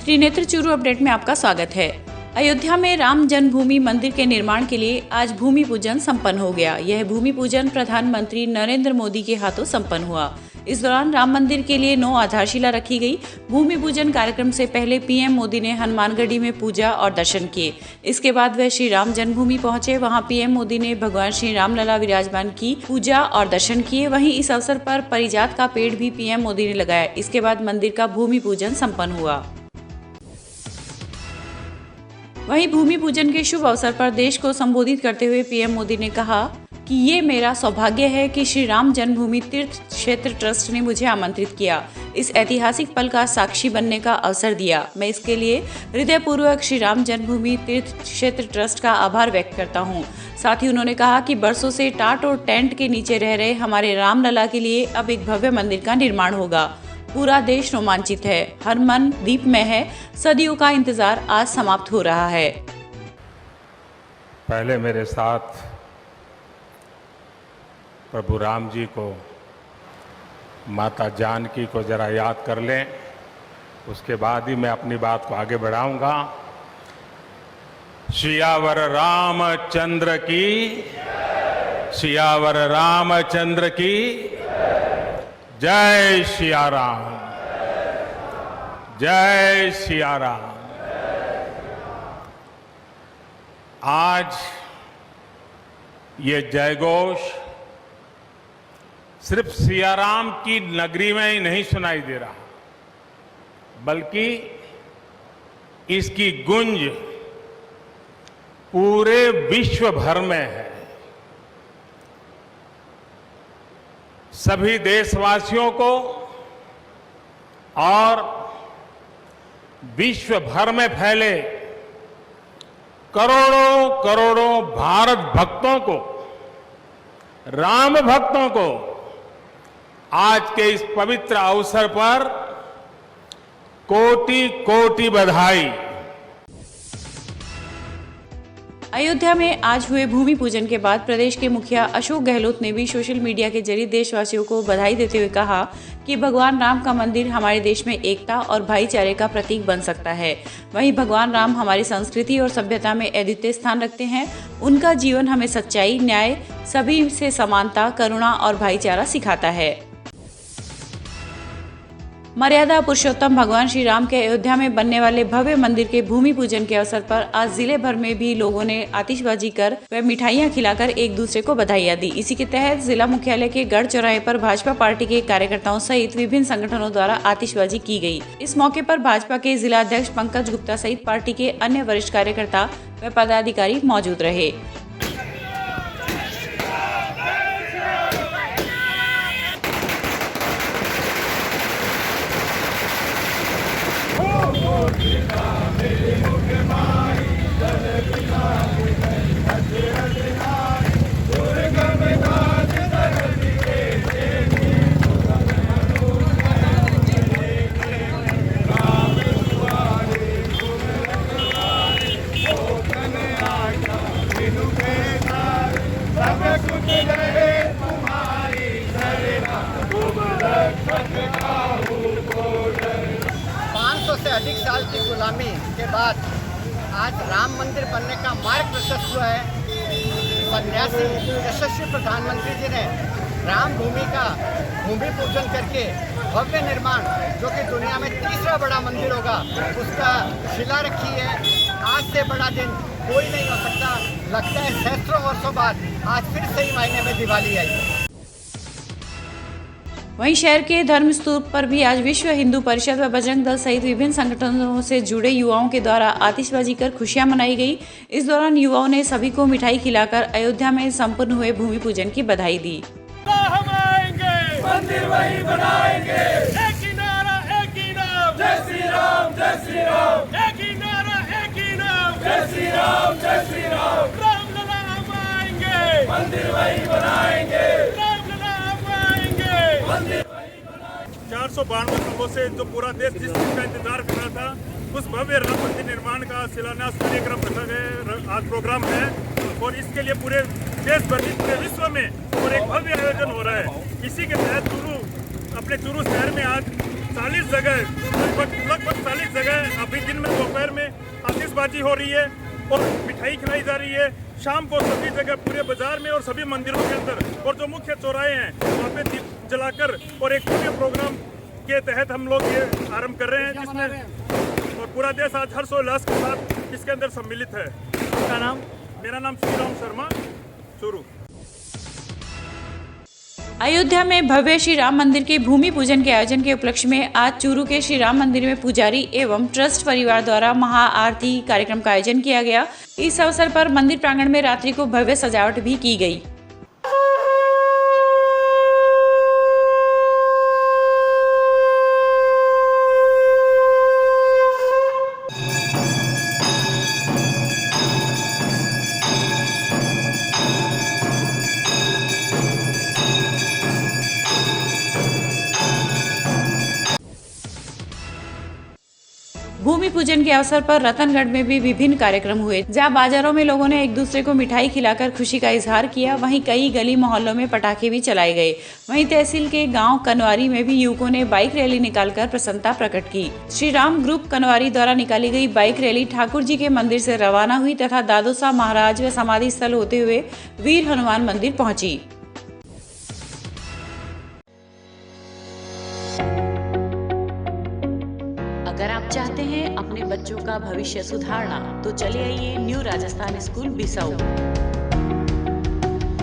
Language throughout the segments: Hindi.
त्रिनेत्र चूरू अपडेट में आपका स्वागत है। अयोध्या में राम जन्मभूमि मंदिर के निर्माण के लिए आज भूमि पूजन संपन्न हो गया। यह भूमि पूजन प्रधानमंत्री नरेंद्र मोदी के हाथों संपन्न हुआ। इस दौरान राम मंदिर के लिए 9 आधारशिला रखी गई। भूमि पूजन कार्यक्रम से पहले पीएम मोदी ने हनुमानगढ़ी में पूजा और दर्शन किए। इसके बाद वह श्री राम जन्मभूमि पहुंचे। वहां पीएम मोदी ने भगवान श्री राम लला विराजमान की पूजा और दर्शन किए। वहीं इस अवसर पर पारिजात का पेड़ भी पीएम मोदी ने लगाया। इसके बाद मंदिर का भूमि पूजन संपन्न हुआ। वहीं भूमि पूजन के शुभ अवसर पर देश को संबोधित करते हुए पीएम मोदी ने कहा कि ये मेरा सौभाग्य है कि श्री राम जन्मभूमि तीर्थ क्षेत्र ट्रस्ट ने मुझे आमंत्रित किया, इस ऐतिहासिक पल का साक्षी बनने का अवसर दिया। मैं इसके लिए हृदयपूर्वक श्री राम जन्मभूमि तीर्थ क्षेत्र ट्रस्ट का आभार व्यक्त करता हूं। साथ ही उन्होंने कहा कि बरसों से टाट और टेंट के नीचे रह रहे हमारे रामलला के लिए अब एक भव्य मंदिर का निर्माण होगा। पूरा देश रोमांचित है, हर मन दीपमय है। सदियों का इंतजार आज समाप्त हो रहा है। पहले मेरे साथ प्रभु राम जी को, माता जानकी को जरा याद कर लें, उसके बाद ही मैं अपनी बात को आगे बढ़ाऊंगा। सियावर रामचंद्र की, सियावर रामचंद्र की जय सिया राम, जय सिया राम। आज ये जयघोष सिर्फ सिया राम की नगरी में ही नहीं सुनाई दे रहा, बल्कि इसकी गूंज पूरे विश्व भर में है। सभी देशवासियों को और विश्व भर में फैले करोड़ों करोड़ों भारत भक्तों को, राम भक्तों को आज के इस पवित्र अवसर पर कोटि कोटि बधाई। अयोध्या में आज हुए भूमि पूजन के बाद प्रदेश के मुखिया अशोक गहलोत ने भी सोशल मीडिया के जरिए देशवासियों को बधाई देते हुए कहा कि भगवान राम का मंदिर हमारे देश में एकता और भाईचारे का प्रतीक बन सकता है। वहीं भगवान राम हमारी संस्कृति और सभ्यता में अद्वितीय स्थान रखते हैं। उनका जीवन हमें सच्चाई, न्याय, सभी से समानता, करुणा और भाईचारा सिखाता है। मर्यादा पुरुषोत्तम भगवान श्री राम के अयोध्या में बनने वाले भव्य मंदिर के भूमि पूजन के अवसर पर आज जिले भर में भी लोगों ने आतिशबाजी कर व मिठाइयां खिलाकर एक दूसरे को बधाइयां दी। इसी के तहत जिला मुख्यालय के गढ़ चौराहे पर भाजपा पार्टी के कार्यकर्ताओं सहित विभिन्न संगठनों द्वारा आतिशबाजी की गई। इस मौके पर भाजपा के जिला अध्यक्ष पंकज गुप्ता सहित पार्टी के अन्य वरिष्ठ कार्यकर्ता व पदाधिकारी मौजूद रहे। से अधिक साल की गुलामी के बाद आज राम मंदिर बनने का मार्ग प्रशस्त हुआ है। सन्यासी यशस्वी प्रधानमंत्री जी ने राम भूमि का भूमि पूजन करके भव्य निर्माण, जो कि दुनिया में तीसरा बड़ा मंदिर होगा, उसका शिला रखी है। आज से बड़ा दिन कोई नहीं हो सकता। लगता है सैकड़ों वर्षों बाद आज फिर सही मायने में दिवाली आई। वहीं शहर के धर्म स्तूप पर भी आज विश्व हिंदू परिषद व बजरंग दल सहित विभिन्न संगठनों से जुड़े युवाओं के द्वारा आतिशबाजी कर खुशियां मनाई गई। इस दौरान युवाओं ने सभी को मिठाई खिलाकर अयोध्या में संपन्न हुए भूमि पूजन की बधाई दी। हम आएंगे, मंदिर वही बनाएंगे। एक ही नारा, एक ही नाम, जय श्री राम, जय श्री राम। एक ही नारा, एक ही नाम, जय श्री राम, जय श्री राम। रामलला हम आएंगे, मंदिर वही बनाएंगे। 492 सालों से जो पूरा देश जिस चीज का इंतजार कर रहा था, उस भव्य राम मंदिर निर्माण का शिलान्यास कार्यक्रम रखा गया, आज प्रोग्राम है। और इसके लिए पूरे देश भर में, पूरे विश्व में और एक भव्य आयोजन हो रहा है। इसी के तहत चूरू, अपने चूरू शहर में आज 40 जगह लगभग 40 जगह अभी दिन में दोपहर में आतिशबाजी हो रही है और मिठाई खिलाई जा रही है। शाम को सभी जगह पूरे बाजार में और सभी मंदिरों के अंदर और जो मुख्य चौराहे हैं वहाँ पे दीप जलाकर और एक पूरे प्रोग्राम के तहत हम लोग ये आरंभ कर रहे हैं, जिसमें और पूरा देश आज हर्षोल्लास के साथ इसके अंदर सम्मिलित है। क्या नाम? मेरा नाम श्री राम शर्मा, चूरू। अयोध्या में भव्य श्री राम मंदिर के भूमि पूजन के आयोजन के उपलक्ष्य में आज चूरू के श्री राम मंदिर में पुजारी एवं ट्रस्ट परिवार द्वारा महाआरती कार्यक्रम का आयोजन किया गया। इस अवसर पर मंदिर प्रांगण में रात्रि को भव्य सजावट भी की गई। भूमि पूजन के अवसर पर रतनगढ़ में भी विभिन्न कार्यक्रम हुए, जहां बाजारों में लोगों ने एक दूसरे को मिठाई खिलाकर खुशी का इजहार किया। वहीं कई गली मोहल्लों में पटाखे भी चलाए गए। वहीं तहसील के गांव कनवारी में भी युवकों ने बाइक रैली निकालकर प्रसन्नता प्रकट की। श्री राम ग्रुप कनवारी द्वारा निकाली गई बाइक रैली ठाकुर जी के मंदिर से रवाना हुई तथा दादोसा महाराज व समाधि स्थल होते हुए वीर हनुमान मंदिर पहुंची। अगर आप चाहते हैं अपने बच्चों का भविष्य सुधारना तो चले आइए new Rajasthan school Bisau.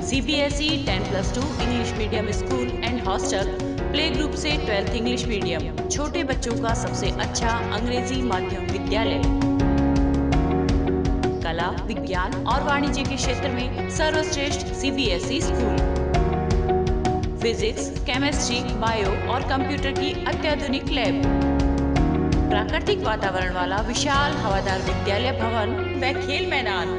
CBSE 10+2 English medium school and hostel, play group से 12th इंग्लिश मीडियम, छोटे बच्चों का सबसे अच्छा अंग्रेजी माध्यम विद्यालय। कला, विज्ञान और वाणिज्य के क्षेत्र में सर्वश्रेष्ठ CBSE school. Physics, chemistry, bio और कंप्यूटर की अत्याधुनिक लैब, प्राकृतिक वातावरण वाला विशाल हवादार विद्यालय भवन व खेल मैदान,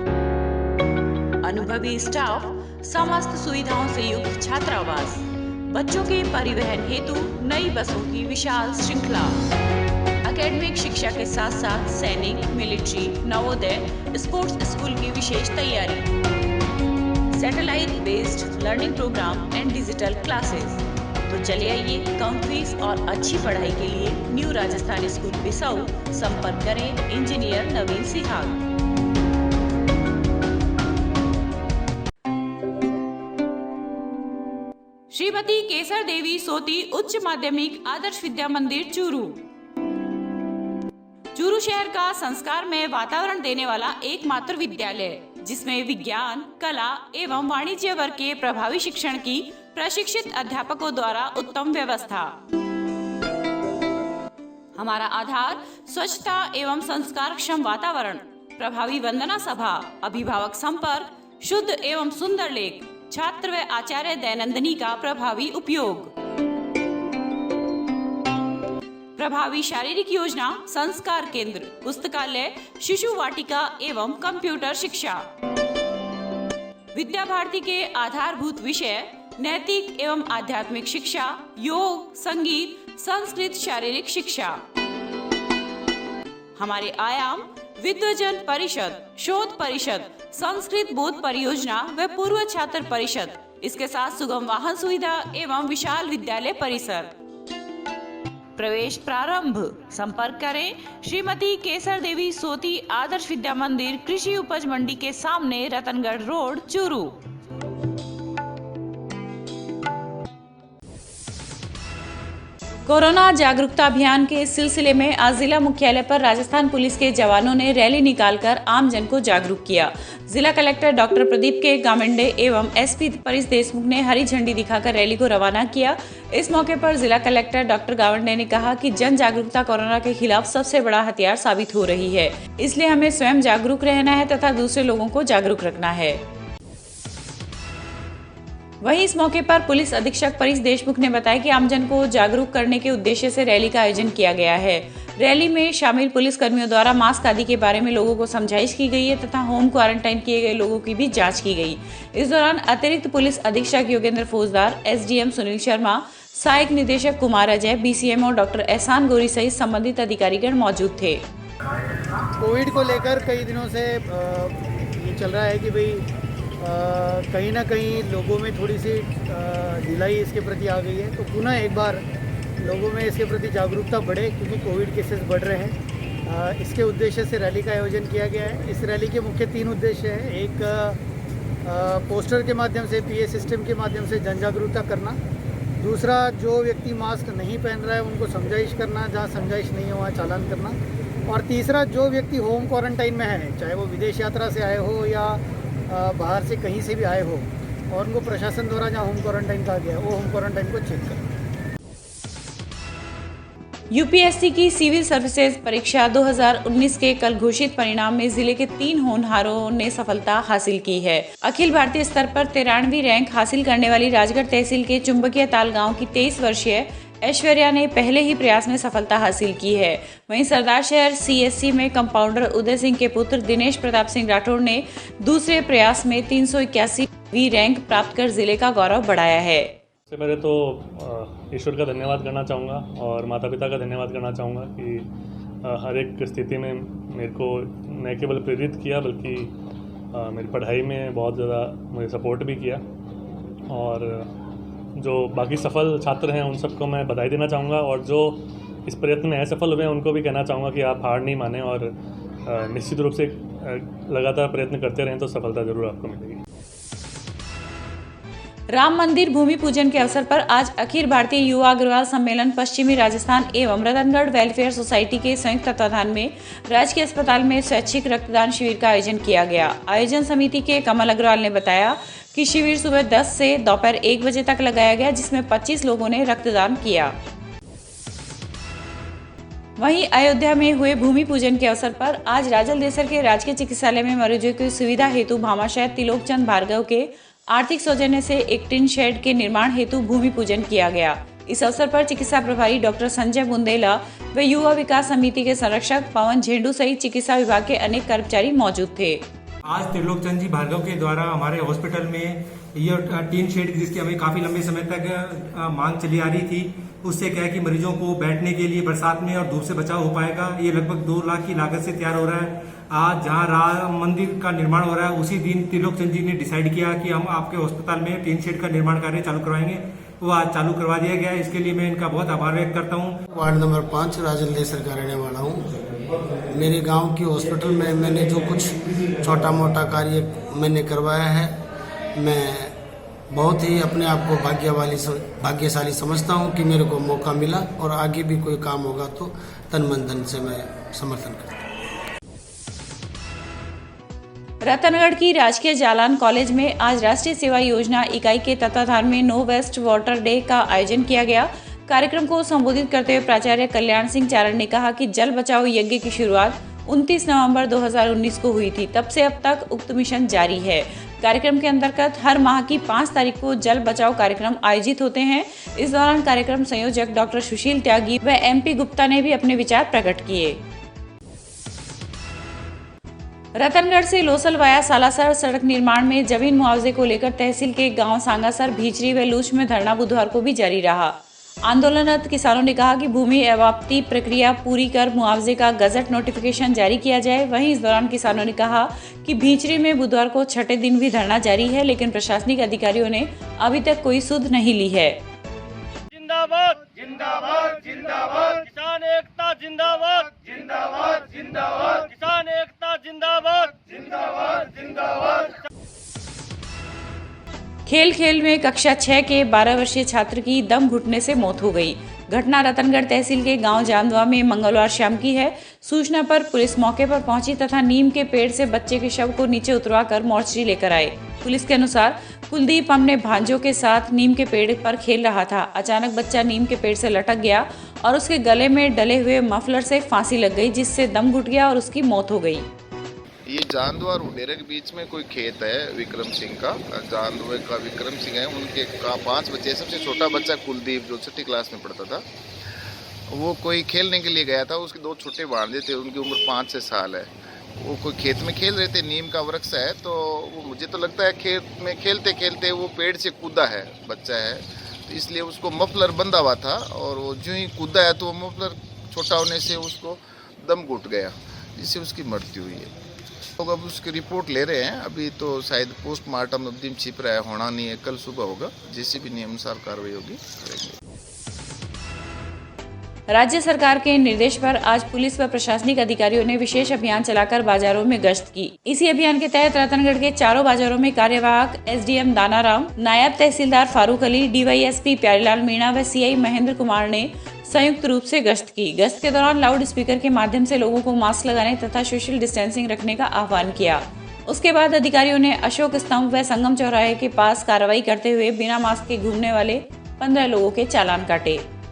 अनुभवी स्टाफ, समस्त सुविधाओं से युक्त छात्रावास, बच्चों के परिवहन हेतु नई बसों की विशाल श्रृंखला, एकेडमिक शिक्षा के साथ साथ सैनिक, मिलिट्री, नवोदय, स्पोर्ट्स स्कूल की विशेष तैयारी, satellite based learning programme and digital classes. तो चले आइए कम फीस और अच्छी पढ़ाई के लिए न्यू राजस्थान स्कूल बिसाऊ। संपर्क करें इंजीनियर नवीन सिहाग। श्रीमती केसर देवी सोती उच्च माध्यमिक आदर्श विद्या मंदिर चूरू। चूरू शहर का संस्कार में वातावरण देने वाला एकमात्र विद्यालय, जिसमें विज्ञान, कला एवं वाणिज्य वर्ग के प्रभावी शिक्षण की प्रशिक्षित अध्यापकों द्वारा उत्तम व्यवस्था। हमारा आधार स्वच्छता एवं संस्कारक्षम वातावरण, प्रभावी वंदना सभा, अभिभावक संपर्क, शुद्ध एवं सुंदर लेख, छात्र व आचार्य दैनंदिनी का प्रभावी उपयोग, प्रभावी शारीरिक योजना, संस्कार केंद्र, पुस्तकालय, शिशु वाटिका एवं कंप्यूटर शिक्षा। विद्या भारती के आधारभूत विषय नैतिक एवं आध्यात्मिक शिक्षा, योग, संगीत, संस्कृत शारीरिक शिक्षा। हमारे आयाम विद्वजन परिषद, शोध परिषद, संस्कृत बोध परियोजना व पूर्व छात्र परिषद, इसके साथ सुगम वाहन सुविधा एवं विशाल विद्यालय परिसर। प्रवेश प्रारंभ। संपर्क करें श्रीमती केसर देवी सोती आदर्श विद्या मंदिर, कृषि उपज मंडी के सामने, रतनगढ़ रोड, चूरू। कोरोना जागरूकता अभियान के इस सिलसिले में आज जिला मुख्यालय पर राजस्थान पुलिस के जवानों ने रैली निकालकर आम जन को जागरूक किया। जिला कलेक्टर डॉक्टर प्रदीप के गामेंडे एवं SP परिस देशमुख ने हरी झंडी दिखाकर रैली को रवाना किया। इस मौके पर जिला कलेक्टर डॉक्टर गामेंडे ने कहा कि जन जागरूकता कोरोना के खिलाफ सबसे बड़ा हथियार साबित हो रही है, इसलिए हमें स्वयं जागरूक रहना है तथा दूसरे लोगों को जागरूक रखना है। वहीं इस मौके पर पुलिस अधीक्षक परिस देशमुख ने बताया कि आमजन को जागरूक करने के उद्देश्य से रैली का आयोजन किया गया है। रैली में शामिल पुलिस कर्मियों द्वारा मास्क आदि के बारे में लोगों को समझाइश की गई है तथा होम क्वारंटाइन किए गए लोगों की भी जांच की गई। इस दौरान अतिरिक्त पुलिस अधीक्षक योगेंद्र फौजदार, SDM सुनील शर्मा, सहायक निदेशक कुमार अजय, BCMO डॉक्टर एहसान गोरी सहित संबंधित अधिकारीगण मौजूद थे। कोविड को लेकर कई दिनों से ये चल रहा है कि भाई कहीं ना कहीं लोगों में थोड़ी सी ढिलाई इसके प्रति आ गई है, तो पुनः एक बार लोगों में इसके प्रति जागरूकता बढ़े, क्योंकि कोविड केसेस बढ़ रहे हैं। इसके उद्देश्य से रैली का आयोजन किया गया है। इस रैली के मुख्य 3 उद्देश्य हैं। एक पोस्टर के माध्यम से, पीए सिस्टम के माध्यम से जन जागरूकता करना। दूसरा, जो व्यक्ति मास्क नहीं पहन रहा है उनको समझाइश करना, जहाँ समझाइश नहीं है वहाँ चालान करना। और तीसरा, जो व्यक्ति होम क्वारंटाइन में है, चाहे वो विदेश यात्रा से आए हो या बाहर से कहीं से भी आए हो, और उनको प्रशासन द्वारा जहाँ होम क्वारंटाइन कहा गया है वो होम क्वारंटाइन को चेक करें। यूपीएससी की सिविल सर्विसेज परीक्षा 2019 के कल घोषित परिणाम में जिले के 3 होनहारों ने सफलता हासिल की है। अखिल भारतीय स्तर पर 93वीं रैंक हासिल करने वाली राजगढ़ तहसील के चुंबकीय ताल गांव की 23 वर्षीय ऐश्वर्या ने पहले ही प्रयास में सफलता हासिल की है। वहीं सरदार शहर सीएससी में कंपाउंडर उदय सिंह के पुत्र दिनेश प्रताप सिंह राठौड़ ने दूसरे प्रयास में 381वीं रैंक प्राप्त कर जिले का गौरव बढ़ाया है। सबसे पहले तो ईश्वर का धन्यवाद करना चाहूँगा और माता पिता का धन्यवाद करना चाहूँगा कि हर एक स्थिति में मेरे को न केवल प्रेरित किया बल्कि मेरी पढ़ाई में बहुत ज़्यादा मुझे सपोर्ट भी किया। और जो बाकी सफल छात्र हैं उन सबको मैं बधाई देना चाहूँगा, और जो इस प्रयत्न में असफल हुए हैं उनको भी कहना चाहूँगा कि आप हार नहीं माने और निश्चित रूप से लगातार प्रयत्न करते रहें तो सफलता ज़रूर आपको मिलेगी। राम मंदिर भूमि पूजन के अवसर पर आज अखिल भारतीय युवा अग्रवाल सम्मेलन पश्चिमी राजस्थान एवं रतनगढ़ वेलफेयर सोसाइटी के संयुक्त तत्वाधान में राजकीय अस्पताल में स्वैच्छिक रक्तदान शिविर का आयोजन किया गया। आयोजन समिति के कमल अग्रवाल ने बताया कि शिविर सुबह 10 से दोपहर 1 बजे तक लगाया गया, जिसमें 25 लोगों ने रक्तदान किया। वहीं अयोध्या में हुए भूमि पूजन के अवसर पर आज राजल देसर के राजकीय चिकित्सालय में मरीजों की सुविधा हेतु भामाशाह त्रिलोक चंद भार्गव के आर्थिक सौजन्य से एक टिन शेड के निर्माण हेतु भूमि पूजन किया गया। इस अवसर पर चिकित्सा प्रभारी डॉक्टर संजय बुंदेला व युवा विकास समिति के संरक्षक पवन झेंडू सहित चिकित्सा विभाग के अनेक कर्मचारी मौजूद थे। आज त्रिलोक चंद जी भार्गव के द्वारा हमारे हॉस्पिटल में ये टीन शेड, जिसकी हमें काफी लंबे समय तक मांग चली आ रही थी, उससे क्या है कि मरीजों को बैठने के लिए बरसात में और धूप से बचाव हो पाएगा। ये लगभग 2 लाख की लागत से तैयार हो रहा है। आज जहां राम मंदिर का निर्माण हो रहा है उसी दिन त्रिलोक चंद जी ने डिसाइड किया कि हम आपके अस्पताल में टीन शेड का निर्माण कार्य चालू करवाएंगे। वो आज चालू करवा दिया गया। इसके लिए मैं इनका बहुत आभार व्यक्त करता हूँ। वार्ड नंबर 5 राजल देसर का रहने वाला हूँ। मेरे गांव की हॉस्पिटल में मैंने जो कुछ छोटा मोटा कार्य मैंने करवाया है, मैं बहुत ही अपने आप को भाग्यशाली समझता हूँ कि मेरे को मौका मिला, और आगे भी कोई काम होगा तो तन मन धन से मैं समर्थन करता हूँ। रतनगढ़ की राजकीय जालान कॉलेज में आज राष्ट्रीय सेवा योजना इकाई के तत्वाधान में नो वेस्ट वाटर डे का आयोजन किया गया। कार्यक्रम को संबोधित करते हुए प्राचार्य कल्याण सिंह चारण ने कहा कि जल बचाओ यज्ञ की शुरुआत 29 नवंबर 2019 को हुई थी। तब से अब तक उक्त मिशन जारी है। कार्यक्रम के अंतर्गत हर माह की 5 तारीख को जल बचाओ कार्यक्रम आयोजित होते हैं। इस दौरान कार्यक्रम संयोजक डॉक्टर सुशील त्यागी व MP गुप्ता ने भी अपने विचार प्रकट किए। रतनगढ़ से लोसल वाया सालासर सड़क निर्माण में जमीन मुआवजे को लेकर तहसील के गांव सांगासर, भीचरी व लूच में धरना बुधवार को भी जारी रहा। आंदोलनरत किसानों ने कहा कि भूमि अवाप्ति प्रक्रिया पूरी कर मुआवजे का गजट नोटिफिकेशन जारी किया जाए। वहीं इस दौरान किसानों ने कहा कि भीचरी में बुधवार को 6ठे दिन भी धरना जारी है, लेकिन प्रशासनिक अधिकारियों ने अभी तक कोई सुध नहीं ली है। जिंदाबाद जिंदाबाद जिंदाबाद, किसान एकता जिंदाबाद जिंदाबाद जिंदाबाद, किसान एकता जिंदाबाद जिंदाबाद जिंदाबाद। खेल में कक्षा 6 के 12 वर्षीय छात्र की दम घुटने से मौत हो गई। घटना रतनगढ़ तहसील के गांव जांदवा में मंगलवार शाम की है। सूचना पर पुलिस मौके पर पहुंची तथा नीम के पेड़ से बच्चे के शव को नीचे उतरवाकर मोर्चरी लेकर आए। पुलिस के अनुसार कुलदीप अपने भांजों के साथ नीम के पेड़ पर खेल रहा था। अचानक बच्चा नीम के पेड़ से लटक गया और उसके गले में डले हुए मफलर से फांसी लग गई, जिससे दम घुट गया और उसकी मौत हो गई। ये जांदवा और उडेरे के बीच में कोई खेत है विक्रम सिंह का। जांदवा का विक्रम सिंह है, उनके 5 बच्चे। सबसे छोटा बच्चा कुलदीप जो 6ठी क्लास में पढ़ता था, वो कोई खेलने के लिए गया था। उसके 2 छोटे भांजे थे, उनकी उम्र 5-6 साल है। वो कोई खेत में खेल रहे थे, नीम का वृक्ष है, तो वो मुझे तो लगता है खेत में खेलते खेलते वो पेड़ से कूदा है, बच्चा है, तो इसलिए उसको मफलर बंधा हुआ था, और वो जो ही कूदा है तो वो मफलर छोटा होने से उसको दम घुट गया, जिससे उसकी मृत्यु हुई है। लोग अब उसकी रिपोर्ट ले रहे हैं। अभी तो शायद पोस्टमार्टम नब्दीम छिप रहा है, होना नहीं है, कल सुबह होगा। जैसे भी नियमानुसार कार्रवाई होगी करेंगे। राज्य सरकार के निर्देश पर आज पुलिस व प्रशासनिक अधिकारियों ने विशेष अभियान चलाकर बाजारों में गश्त की। इसी अभियान के तहत रतनगढ़ के चारों बाजारों में कार्यवाहक एसडीएम दानाराम, नायब तहसीलदार फारूक अली, डीवाईएसपी प्यारीलाल मीणा व सीआई महेंद्र कुमार ने संयुक्त रूप से गश्त की। गश्त के दौरान लाउड स्पीकर के माध्यम से लोगों को मास्क लगाने तथा सोशल डिस्टेंसिंग रखने का आह्वान किया। उसके बाद अधिकारियों ने अशोक स्तंभ व संगम चौराहे के पास कार्रवाई करते हुए बिना मास्क के घूमने वाले 15 लोगों के चालान काटे।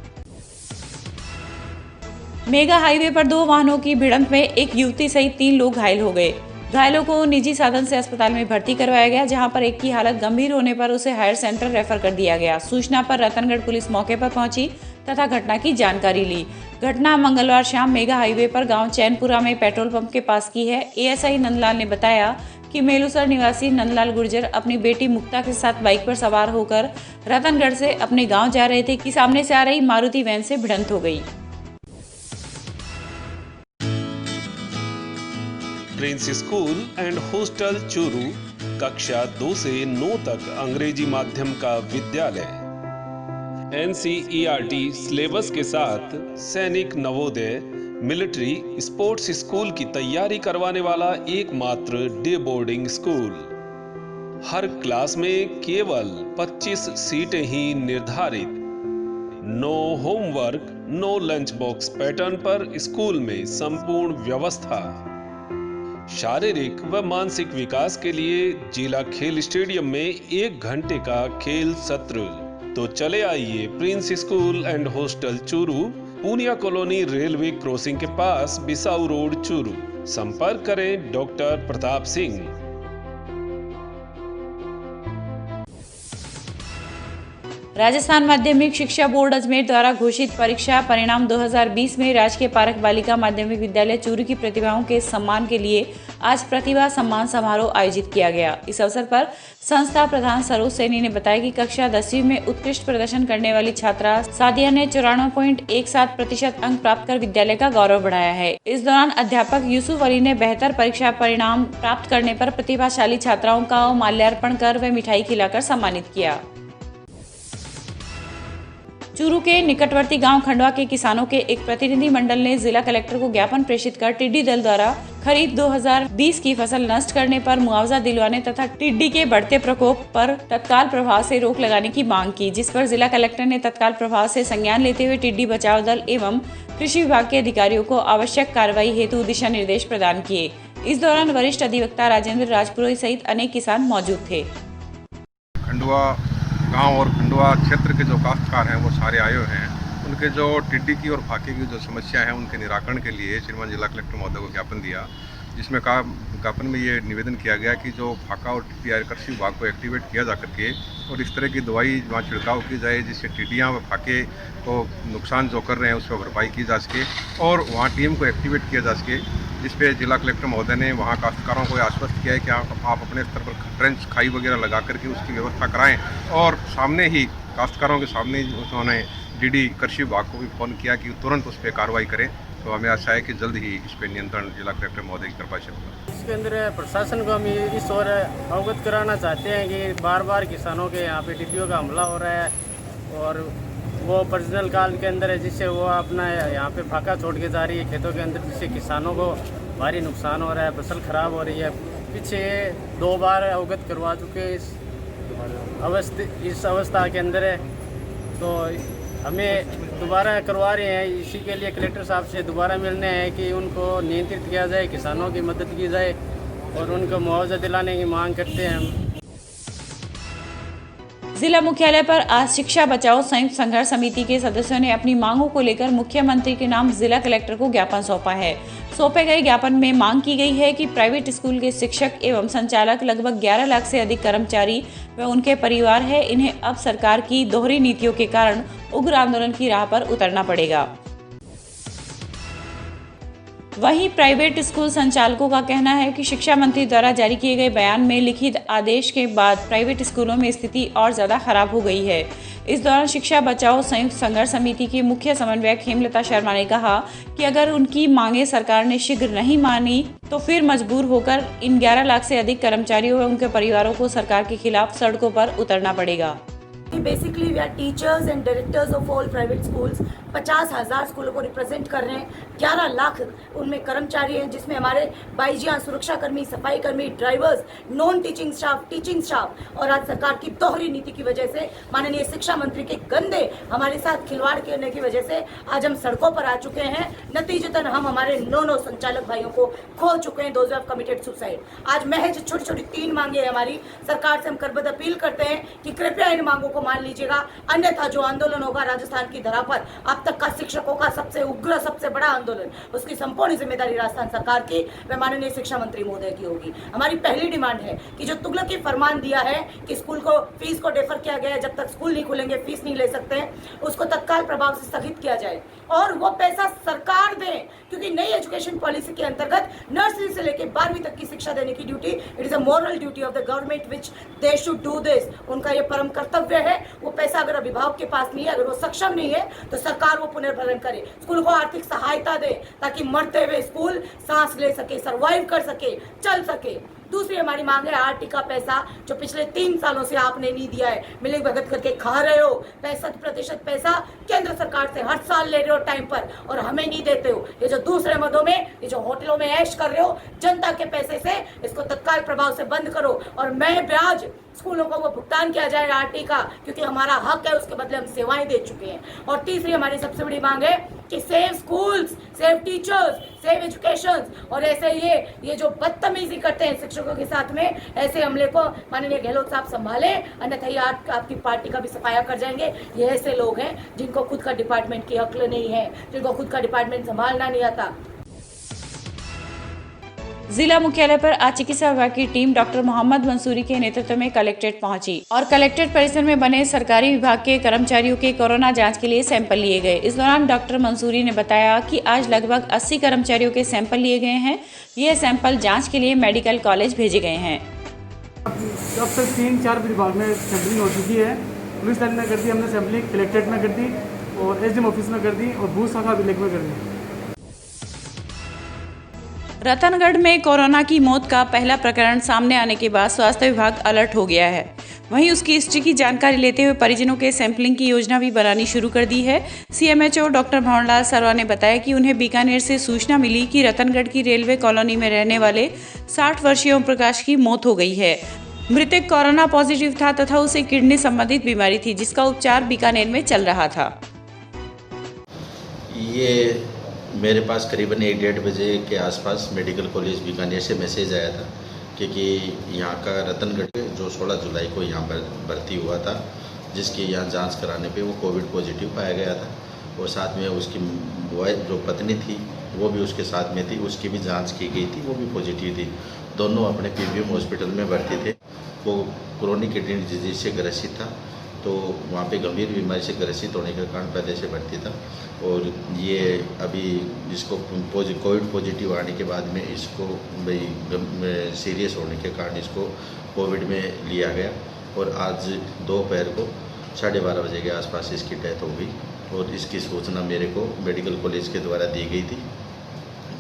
मेगा हाईवे पर 2 वाहनों की भिड़ंत में एक युवती सहित 3 लोग घायल हो गए। घायलों को निजी साधन से अस्पताल में भर्ती करवाया गया, जहां पर एक की हालत गंभीर होने पर उसे हायर सेंटर रेफर कर दिया गया। सूचना पर रतनगढ़ पुलिस मौके पर पहुंची तथा घटना की जानकारी ली। घटना मंगलवार शाम मेगा हाईवे पर गांव चैनपुरा में पेट्रोल पंप के पास की है। एएसआई नंदलाल ने बताया कि मेलूसर निवासी नंदलाल गुर्जर अपनी बेटी मुक्ता के साथ बाइक पर सवार होकर रतनगढ़ से अपने गाँव जा रहे थे कि सामने से आ रही मारुति वैन से भिड़ंत हो गई। Prince school and hostel Churu कक्षा 2 से 9 तक अंग्रेजी माध्यम का विद्यालय। NCERT सिलेबस के साथ सैनिक, नवोदय, मिलिट्री, स्पोर्ट्स स्कूल की तैयारी करवाने वाला एकमात्र डे बोर्डिंग स्कूल। हर क्लास में केवल 25 सीटें ही निर्धारित। No homework, no lunch box pattern पर स्कूल में संपूर्ण व्यवस्था। शारीरिक व मानसिक विकास के लिए जिला खेल स्टेडियम में 1 घंटे का खेल सत्र। तो चले आइए Prince school and hostel Churu, Poonia colony, railway crossing के पास, बिसाऊ रोड, चूरू। संपर्क करें डॉक्टर प्रताप सिंह। राजस्थान माध्यमिक शिक्षा बोर्ड अजमेर द्वारा घोषित परीक्षा परिणाम 2020 में राजकीय पारक बालिका माध्यमिक विद्यालय चूरू की प्रतिभाओं के सम्मान के लिए आज प्रतिभा सम्मान समारोह आयोजित किया गया। इस अवसर पर संस्था प्रधान सरोज सैनी ने बताया कि कक्षा 10वीं में उत्कृष्ट प्रदर्शन करने वाली छात्रा सादिया ने 94.17% अंक प्राप्त कर विद्यालय का गौरव बढ़ाया है। इस दौरान अध्यापक यूसुफ अली ने बेहतर परीक्षा परिणाम प्राप्त करने पर प्रतिभाशाली छात्राओं का माल्यार्पण कर व मिठाई खिलाकर सम्मानित किया। चूरू के निकटवर्ती गांव खंडवा के किसानों के एक प्रतिनिधि मंडल ने जिला कलेक्टर को ज्ञापन प्रेषित कर टिड्डी दल द्वारा खरीफ 2020 की फसल नष्ट करने पर मुआवजा दिलवाने तथा टिड्डी के बढ़ते प्रकोप पर तत्काल प्रभाव से रोक लगाने की मांग की, जिस पर जिला कलेक्टर ने तत्काल प्रभाव से संज्ञान लेते हुए टिड्डी बचाव दल एवं कृषि विभाग के अधिकारियों को आवश्यक कार्रवाई हेतु दिशा निर्देश प्रदान किए। इस दौरान वरिष्ठ अधिवक्ता राजेंद्र राजपुरोहित सहित अनेक किसान मौजूद थे। खंडवा गांव और खंडवा क्षेत्र के जो काश्तकार हैं वो सारे आए हुए हैं। उनके जो टिड्डी की और फाके की जो समस्या है उनके निराकरण के लिए श्रीमान जिला कलेक्टर महोदय को ज्ञापन दिया, जिसमें ज्ञापन में ये निवेदन किया गया कि जो फाका और टिड्डी कृषि विभाग को एक्टिवेट किया जा करके और इस तरह की दवाई वहाँ छिड़काव की जाए जिससे टिड्डियाँ व फाके को नुकसान जो कर रहे हैं उस पर भरपाई की जा सके और वहाँ टीम को एक्टिवेट किया जा सके, जिस पे जिला कलेक्टर महोदय ने वहाँ काश्तकारों को आश्वस्त किया है कि आप अपने स्तर पर ट्रेंच खाई वगैरह लगा करके उसकी व्यवस्था कराएं और सामने ही काश्तकारों के सामने ही उन्होंने डीडी कृषि विभाग को भी फ़ोन किया कि तुरंत उस पर कार्रवाई करें। तो हमें आशा है कि जल्द ही इस पर नियंत्रण जिला कलेक्टर महोदय की कृपा से होगा। इसके अंदर प्रशासन को हम इस ओर अवगत कराना चाहते हैं कि बार बार किसानों के यहाँ पे टिड्डियों का हमला हो रहा है और वो पर्सनल काल के अंदर है, जिससे वो अपना यहाँ पे फाका छोड़ के जा रही है खेतों के अंदर, जिससे किसानों को भारी नुकसान हो रहा है, फसल खराब हो रही है। पीछे 2 बार अवगत करवा चुके इस अवस्था के अंदर है, तो हमें दोबारा करवा रहे हैं। इसी के लिए कलेक्टर साहब से दोबारा मिलने हैं कि उनको नियंत्रित किया जाए, किसानों की मदद की जाए और उनको मुआवजा दिलाने की मांग करते हैं हम। जिला मुख्यालय पर आज शिक्षा बचाओ संयुक्त संघर्ष समिति के सदस्यों ने अपनी मांगों को लेकर मुख्यमंत्री के नाम जिला कलेक्टर को ज्ञापन सौंपा है। सौंपे गए ज्ञापन में मांग की गई है कि प्राइवेट स्कूल के शिक्षक एवं संचालक लगभग 11 लाख से अधिक कर्मचारी व उनके परिवार है, इन्हें अब सरकार की दोहरी नीतियों के कारण उग्र आंदोलन की राह पर उतरना पड़ेगा। वहीं प्राइवेट स्कूल संचालकों का कहना है कि शिक्षा मंत्री द्वारा जारी किए गए बयान में लिखित आदेश के बाद प्राइवेट स्कूलों में स्थिति और ज़्यादा खराब हो गई है। इस दौरान शिक्षा बचाओ संयुक्त संघर्ष समिति की मुख्य समन्वयक हेमलता शर्मा ने कहा कि अगर उनकी मांगे सरकार ने शीघ्र नहीं मानी तो फिर मजबूर होकर इन 11 लाख से अधिक कर्मचारियों व उनके परिवारों को सरकार के खिलाफ सड़कों पर उतरना पड़ेगा। कि basically we are teachers and directors of all private schools. 50,000 स्कूलों को रिप्रेजेंट कर रहे हैं। 11 लाख उनमें कर्मचारी हैं, जिसमें हमारे बाईजियाँ, सुरक्षाकर्मी, सफाई कर्मी, drivers, non teaching staff, teaching staff. और आज सरकार की दोहरी नीति की वजह से, माननीय शिक्षा मंत्री के गंदे हमारे साथ खिलवाड़ करने की वजह से आज हम सड़कों पर आ चुके हैं। नतीजतन हम हमारे 9 संचालक भाइयों को खो चुके हैं। Those have committed suicide. आज महज छोटी छोटी 3 मांगे हमारी सरकार से हम करबद्ध अपील करते हैं कि कृपया इन मांगों को मान लीजिएगा, अन्यथा जो आंदोलन होगा राजस्थान की धरा पर, अब तक का शिक्षकों का सबसे उग्र, सबसे बड़ा आंदोलन, उसकी संपूर्ण जिम्मेदारी राजस्थान सरकार की व माननीय शिक्षा मंत्री महोदय की होगी। हमारी पहली डिमांड है कि जो तुगलकी फरमान दिया है कि स्कूल को फीस को डेफर किया गया है, जब तक स्कूल नहीं खुलेंगे फीस नहीं ले सकते हैं, उसको तत्काल प्रभाव से स्थगित किया जाए और वो पैसा सरकार दे, क्योंकि नई एजुकेशन पॉलिसी के अंतर्गत नर्सरी से लेकर 12वीं तक की शिक्षा देने की duty, it is a moral duty of the government which they should do this. उनका ये परम कर्तव्य है। वो पैसा अगर अभिभावक के पास नहीं है, अगर वो सक्षम नहीं है, तो सरकार वो पुनर्भरण करे, स्कूल को आर्थिक सहायता दे, ताकि मरते हुए स्कूल सांस ले सके, सर्वाइव कर सके, चल सके। दूसरी हमारी मांग है आरटी का पैसा, जो पिछले 3 सालों से आपने नहीं दिया है, मिली भगत करके खा रहे हो। 65% पैसा केंद्र सरकार से हर साल ले रहे हो टाइम पर और हमें नहीं देते हो। ये जो दूसरे मदों में, ये जो होटलों में ऐश कर रहे हो जनता के पैसे से, इसको तत्काल प्रभाव से बंद करो और मैं ब्याज स्कूलों को वो भुगतान किया जाए आरटी का, क्योंकि हमारा हक है, उसके बदले हम सेवाएं दे चुके हैं। और तीसरी हमारी सबसे बड़ी मांग है कि save schools, save teachers, save education. और ऐसे ये जो बदतमीजी करते हैं शिक्षकों के साथ में, ऐसे हमले को माननीय गहलोत साहब संभाले, अन्यथा ये आपकी पार्टी का भी सफाया कर जाएंगे। ये ऐसे लोग हैं जिनको खुद का डिपार्टमेंट की अक्ल नहीं है, जिनको खुद का डिपार्टमेंट संभालना नहीं आता। जिला मुख्यालय पर आज चिकित्सा विभाग की टीम डॉक्टर मोहम्मद मंसूरी के नेतृत्व में कलेक्ट्रेट पहुंची और कलेक्ट्रेट परिसर में बने सरकारी विभाग के कर्मचारियों के कोरोना जांच के लिए सैंपल लिए गए। इस दौरान डॉक्टर मंसूरी ने बताया कि आज लगभग 80 कर्मचारियों के सैंपल लिए गए हैं। ये सैंपल जांच के लिए मेडिकल कॉलेज भेजे गए हैं। अब तक 3-4 विभाग में सैंपलिंग हो चुकी है। पुलिस लाइन में कर दी हमने सैंपलिंग, कलेक्ट्रेट में कर दी और एसडीएम ऑफिस में कर दी और भूत शाखा विलेज में कर दी। रतनगढ़ में कोरोना की मौत का पहला प्रकरण सामने आने के बाद स्वास्थ्य विभाग अलर्ट हो गया है। वहीं उसकी हिस्ट्री की जानकारी लेते हुए परिजनों के सैंपलिंग की योजना भी बनानी शुरू कर दी है। सीएमएचओ डॉक्टर भंवरलाल सरवा ने बताया कि उन्हें बीकानेर से सूचना मिली कि रतनगढ़ की रेलवे कॉलोनी में रहने वाले 60 वर्षीय ओम प्रकाश की मौत हो गई है। मृतक कोरोना पॉजिटिव था तथा उसे किडनी संबंधित बीमारी थी, जिसका उपचार बीकानेर में चल रहा था। ये मेरे पास करीबन 1-1:30 बजे के आसपास मेडिकल कॉलेज बीकानेर से मैसेज आया था क्योंकि यहाँ का रतनगढ़ जो 16 जुलाई को यहाँ पर भर्ती हुआ था, जिसकी यहाँ जांच कराने पे वो कोविड पॉजिटिव पाया गया था और साथ में उसकी वाइफ जो पत्नी थी वो भी उसके साथ में थी, उसकी भी जांच की गई थी, वो भी पॉजिटिव थी। दोनों अपने पीबीएम हॉस्पिटल में भर्ती थे। वो क्रोनिक किडनी डिजीज से ग्रसित था, तो वहाँ पे गंभीर बीमारी से ग्रसित होने के कारण पहले से भर्ती था और ये अभी इसको कोविड पॉजिटिव आने के बाद में इसको भाई सीरियस होने के कारण इसको कोविड में लिया गया और आज दोपहर को 12:30 बजे के आसपास इसकी डेथ हो गई और इसकी सूचना मेरे को मेडिकल कॉलेज के द्वारा दी गई थी।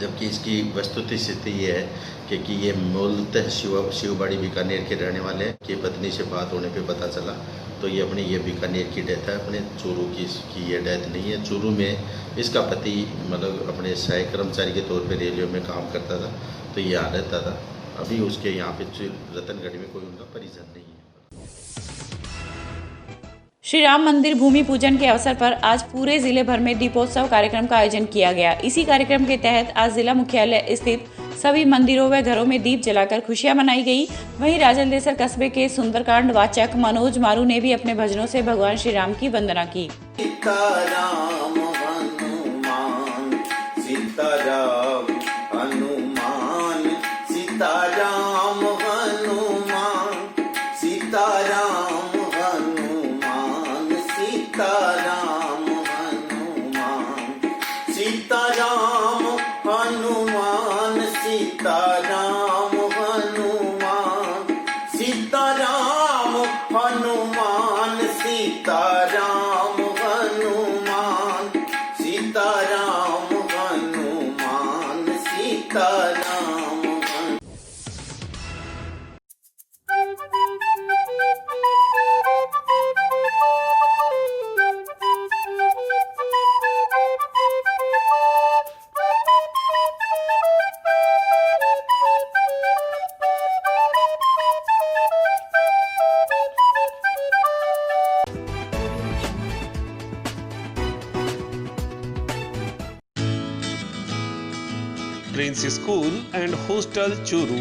जबकि इसकी वस्तुतः स्थिति ये है कि ये मूलतः शिवबाड़ी बीकानेर के रहने वाले हैं कि पत्नी से बात होने पे पता चला तो ये अपनी ये बीकानेर की डेथ है, अपने चूरू की ये डेथ नहीं है। चूरू में इसका पति मतलब अपने सहायक कर्मचारी के तौर पे रेलवे में काम करता था, तो ये यहाँ रहता था। अभी उसके यहाँ पे रतनगढ़ में कोई उनका परिजन नहीं है। श्री राम मंदिर भूमि पूजन के अवसर पर आज पूरे जिले भर में दीपोत्सव कार्यक्रम का आयोजन किया गया। इसी कार्यक्रम के तहत आज जिला मुख्यालय स्थित सभी मंदिरों व घरों में दीप जलाकर खुशियां मनाई गई। वहीं राजलदेसर कस्बे के सुंदरकांड वाचक मनोज मारू ने भी अपने भजनों से भगवान श्री राम की वंदना की। Sitaram Hanuman, Sitaram Hanuman, Sitaram Hanuman, Sitaram Hanuman, Sitaram Hanuman, Sitaram Hanuman, Sitaram Hanuman, Sitaram Hanuman, Sitaram Hanuman, Sitaram Hanuman, Prince school and hostel Churu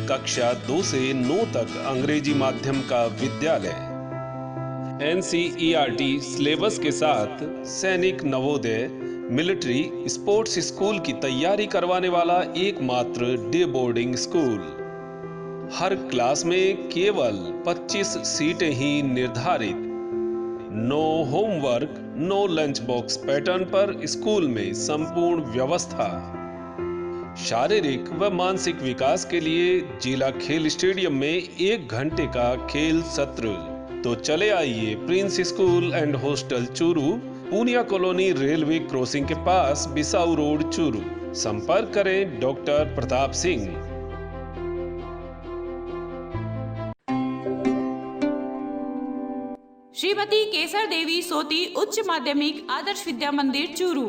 कक्षा 2 से 9 तक अंग्रेजी माध्यम का विद्यालय। NCERT सिलेबस के साथ सैनिक नवोदय मिलिट्री स्पोर्ट्स स्कूल की तैयारी करवाने वाला एकमात्र डे बोर्डिंग स्कूल। हर क्लास में केवल 25 सीटें ही निर्धारित। No homework, no lunch box pattern पर स्कूल में संपूर्ण व्यवस्था। शारीरिक व मानसिक विकास के लिए जिला खेल स्टेडियम में 1 घंटे का खेल सत्र। तो चले आइए Prince school and hostel Churu, Poonia colony railway crossing के पास, बिसाऊ रोड चूरू। संपर्क करें डॉक्टर प्रताप सिंह। श्रीमती केसर देवी सोती उच्च माध्यमिक आदर्श विद्या मंदिर चूरू।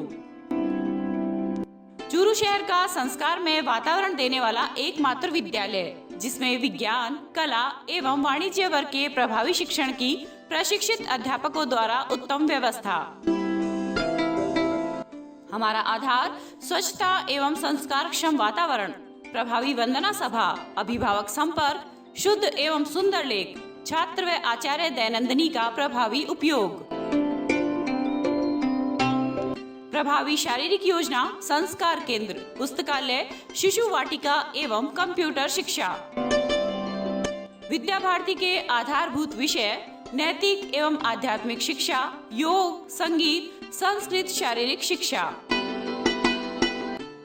चूरू शहर का संस्कार में वातावरण देने वाला एकमात्र विद्यालय, जिसमें विज्ञान, कला एवं वाणिज्य वर्ग के प्रभावी शिक्षण की प्रशिक्षित अध्यापकों द्वारा उत्तम व्यवस्था। हमारा आधार स्वच्छता एवं संस्कारक्षम वातावरण, प्रभावी वंदना सभा, अभिभावक संपर्क, शुद्ध एवं सुंदर लेख, छात्र व आचार्य दैनंदिनी का प्रभावी उपयोग, प्रभावी शारीरिक योजना, संस्कार केंद्र, पुस्तकालय, शिशु वाटिका एवं कंप्यूटर शिक्षा। विद्या भारती के आधारभूत विषय नैतिक एवं आध्यात्मिक शिक्षा, योग, संगीत, संस्कृत, शारीरिक शिक्षा।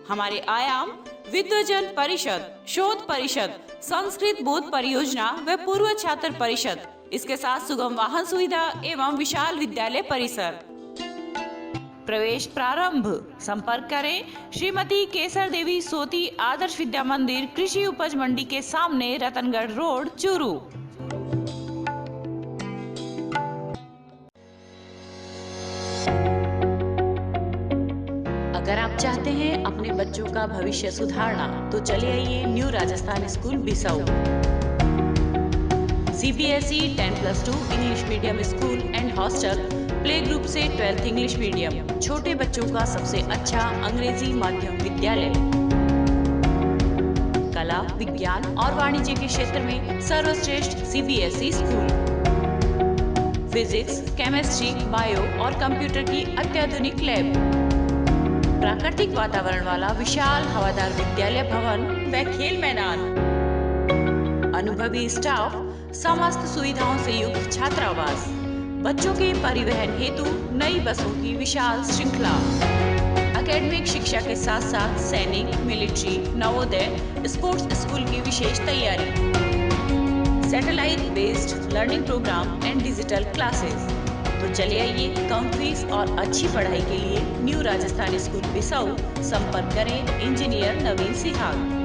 हमारे आयाम विद्वजन परिषद, शोध परिषद, संस्कृत बोध परियोजना व पूर्व छात्र परिषद, इसके साथ सुगम वाहन सुविधा एवं विशाल विद्यालय परिसर। प्रवेश प्रारंभ। संपर्क करें श्रीमती केसर देवी सोती आदर्श विद्या मंदिर, कृषि उपज मंडी के सामने, रतनगढ़ रोड, चूरू। अगर आप चाहते हैं अपने बच्चों का भविष्य सुधारना, तो चले आइए new Rajasthan school Bisau. CBSE 10+2 English medium school and hostel, play group से 12th इंग्लिश मीडियम, छोटे बच्चों का सबसे अच्छा अंग्रेजी माध्यम विद्यालय। कला, विज्ञान और वाणिज्य के क्षेत्र में सर्वश्रेष्ठ CBSE school. Physics, chemistry, bio और कंप्यूटर की अत्याधुनिक लैब, प्राकृतिक वातावरण वाला विशाल हवादार विद्यालय भवन व खेल मैदान, अनुभवी स्टाफ, समस्त सुविधाओं से युक्त छात्रावास, बच्चों के परिवहन हेतु नई बसों की विशाल श्रृंखला, एकेडमिक शिक्षा के साथ साथ सैनिक, मिलिट्री, नवोदय, स्पोर्ट्स स्कूल की विशेष तैयारी, satellite based learning programme and digital classes. तो चले आइए कम फीस और अच्छी पढ़ाई के लिए न्यू राजस्थान स्कूल बिसाऊ। संपर्क करें इंजीनियर नवीन सिहाग।